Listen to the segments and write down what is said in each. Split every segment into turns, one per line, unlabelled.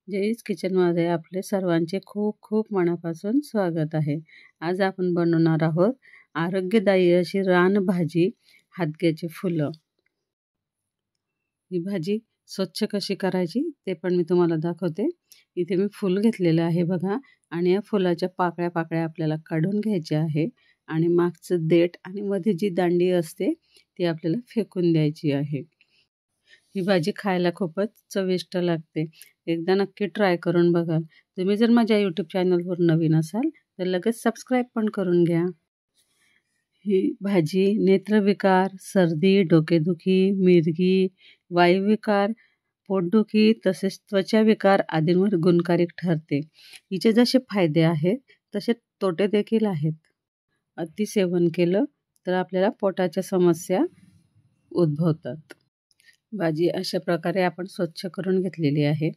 जयच किचनमध्ये आपले सर्वांचे खूप खूप मनापासून स्वागत आहे। आज आपण बनवणार आहोत आरोग्यदायी अशी रानभाजी हादग्याची फुलं। ही भाजी स्वच्छ कशी करायची ते पण मी तुम्हाला दाखवते। इथे मी फूल घेतलेलं आहे बघा आणि या फुलाच्या पाकळ्या पाकळ्या आपल्याला काढून घ्यायच्या आहे आणि मागचं देठ आणि मध्ये जी दांडी असते ती आपल्याला फेकून द्यायची आहे। ही भाजी खायला खूपच चविष्ट लागते। एकदा नक्की ट्राय करून बघा। तुम्ही जर माझ्या यूट्यूब चॅनलवर नवीन असाल तर लगेच सबस्क्राईब पण करून घ्या। ही भाजी नेत्रविकार, सर्दी, डोकेदुखी, मिरगी, वायुविकार, पोटदुखी तसेच त्वचा विकार आदींवर गुणकारी ठरते। हिचे जसे फायदे आहेत तसे तोटे देखील आहेत। अतिसेवन केलं तर आपल्याला पोटाच्या समस्या उद्भवतात। भाजी अशा प्रकारे आपण स्वच्छ करून घेतलेली आहे।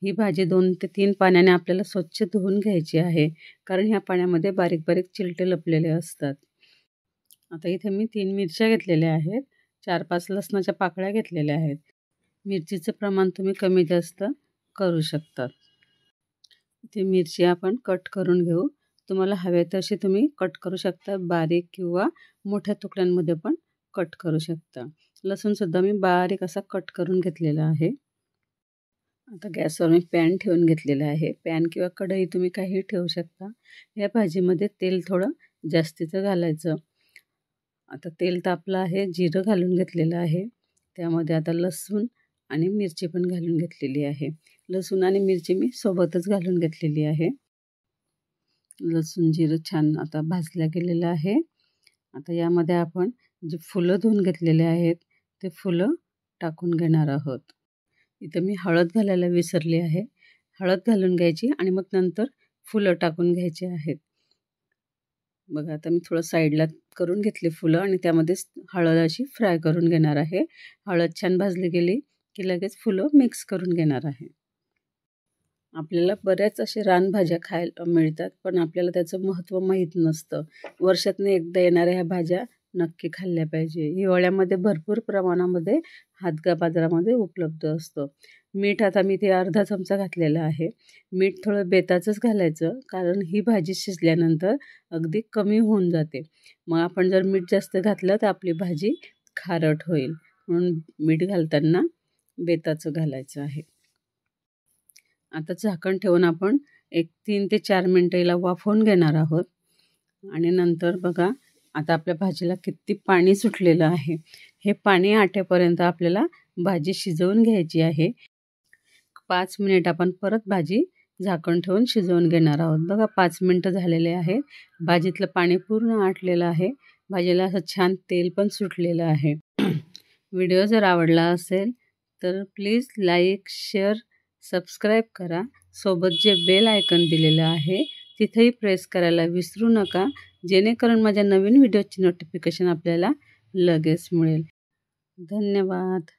ही भाजी 2 ते 3 पाण्याने आपल्याला स्वच्छ धुवून घ्यायची आहे, कारण ह्या पाण्यामध्ये बारीक बारीक चिलटे लपलेले असतात। आता इथे मी 3 मिरच्या घेतलेल्या आहेत, 4-5 लसणाच्या पाकळ्या घेतलेल्या आहेत। मिरचीचं प्रमाण तुम्ही कमी जास्त करू शकता। इथे मिरची आपण कट करून घेऊ। तुम्हाला हवे तसे तुम्ही कट करू शकता, बारीक किंवा मोठ्या तुकड्यांमध्ये पण कट करू शकता। लसूण सुद्धा मी बारीक असा कट करून घेतलेला आहे। आता गॅसवर मी पॅन ठेवून घेतलेला आहे। पॅन किंवा कढई तुम्ही काही ठेवू शकता। या भाजीमध्ये तेल थोडं जास्तीचं घालायचं। आता तेल तापलं आहे, जिरं घालून घेतलेलं आहे। त्यामध्ये आता लसूण आणि मिरची पण घालून घेतलेली आहे। लसूण आणि मिरची मी सोबतच घालून घेतलेली आहे। लसूण जिरं छान आता भाजल्या गेलेलं आहे। आता यामध्ये आपण जे फुलं धुवून घेतलेले आहेत ते फुलं टाकून घेणार आहोत। इथं मी हळद घालायला विसरली आहे। हळद घालून घ्यायची आणि मग नंतर फुलं टाकून घ्यायची आहेत। बघा आता मी थोडं साईडला करून घेतले फुलं आणि त्यामध्येच हळद अशी फ्राय करून घेणार आहे। हळद छान भाजली गेली की लगेच फुलं मिक्स करून घेणार आहे। आपल्याला बऱ्याच असे रानभाज्या खायला मिळतात, पण आपल्याला त्याचं महत्त्व माहीत नसतं। वर्षातून एकदा येणाऱ्या ह्या भाज्या नक्की खाल्ल्या पाहिजे। हिवाळ्यामध्ये भरपूर प्रमाणामध्ये हादगा बाजारामध्ये उपलब्ध असतो। मीठ आता मी ते अर्धा चमचा घातलेलं आहे। मीठ थोडं बेताचंच घालायचं, कारण ही भाजी शिजल्यानंतर अगदी कमी होऊन जाते। मग आपण जर मीठ जास्त घातलं तर आपली भाजी खारट होईल, म्हणून मीठ घालताना बेताचं घालायचं आहे। आता झाकण ठेवून आपण 3 ते 4 मिनिटं हिला वाफवून घेणार आहोत आणि नंतर बघा आता आपल्या भाजीला किती पाणी सुटलेलं आहे। हे पाणी आटेपर्यंत आपल्याला भाजी शिजवून घ्यायची आहे। 5 मिनिट आपण परत भाजी झाकण ठेवून शिजवून घेणार आहोत। बघा 5 मिनिटं झालेले आहे। भाजीतलं पाणी पूर्ण आटलेलं आहे। भाजीला असं छान तेल पण सुटलेलं आहे। व्हिडिओ जर आवडला असेल तर प्लीज लाईक, शेअर, सबस्क्राईब करा। सोबत जे बेल आयकॉन दिलेलं आहे तिथेही प्रेस करायला विसरू नका, जेणेकरून माझ्या नवीन व्हिडिओची नोटिफिकेशन आपल्याला लगेच मिळेल। धन्यवाद।